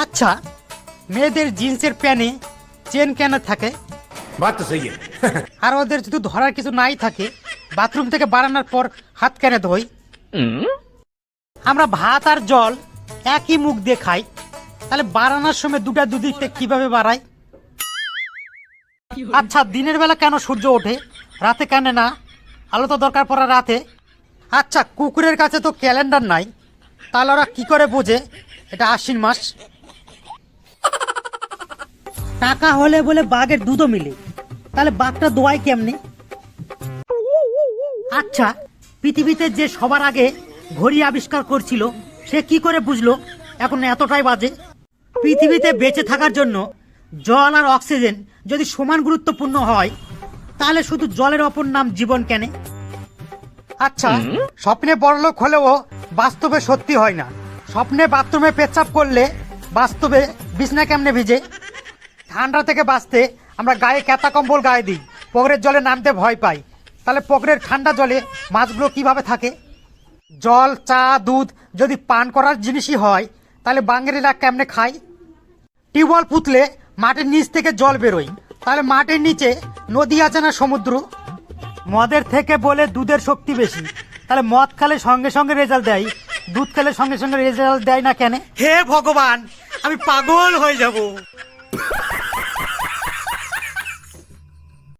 আচ্ছা, মেয়েদের জিন্সের প্যানে চেন কেন থাকে? बात तो सही है। আর ওদের যদি ধরার কিছু নাই থাকে, বাথরুম থেকে বারানোর পর হাত কেন ধোয়? আমরা ভাত আর জল একই মুখ দিয়ে খাই, তাহলে বারানোর সময় দুটা দুদিক থেকে কিভাবে বাড়ায়? আচ্ছা, দিনের বেলা কেন সূর্য ওঠে, রাতে কেন না? আলো তো দরকার পড়া রাতে। আচ্ছা, কুকুরের কাছে তো ক্যালেন্ডার নাই, তাহলে ওরা কি করে বোঝে এটা আশ্বিন মাস? টাকা হলে বলে বাঘের দুধও মিলে, তাহলে বাঘটা দোয়ায় কেমনে? আচ্ছা, পৃথিবীতে যে সবার আগে ঘড়ি আবিষ্কার করছিল সে কি করে বুঝলো এখন এতটাই বাজে? পৃথিবীতে বেঁচে থাকার জন্য জল আর অক্সিজেন যদি সমান গুরুত্বপূর্ণ হয়, তাহলে শুধু জলের অপর নাম জীবন কেন? আচ্ছা, স্বপ্নে বড়লোক হলেও বাস্তবে সত্যি হয় না। স্বপ্নে বাথরুমে পেচ্ছাপ করলে বাস্তবে বিছনা কেমনে ভিজে? ঠান্ডা থেকে বাঁচতে আমরা গায়ে ক্যাতা কম্বল গায়ে দিই, পুকুরের জলে নামতে ভয় পাই, তাহলে পুকুরের ঠান্ডা জলে মাছগুলো কিভাবে থাকে? জল, চা, দুধ যদি পান করার জিনিসই হয়, তাহলে বাঙালিরা কেমনে খায়? টিউবওয়েল পুঁতলে মাটির নিচ থেকে জল বেরোয়, তাহলে মাটির নিচে নদী আছে না সমুদ্র? মদের থেকে বলে দুধের শক্তি বেশি, তাহলে মদ খেলে সঙ্গে সঙ্গে রেজাল্ট দেয়, দুধ খেলে সঙ্গে সঙ্গে রেজাল্ট দেয় না কেন? হে ভগবান, আমি পাগল হয়ে যাব।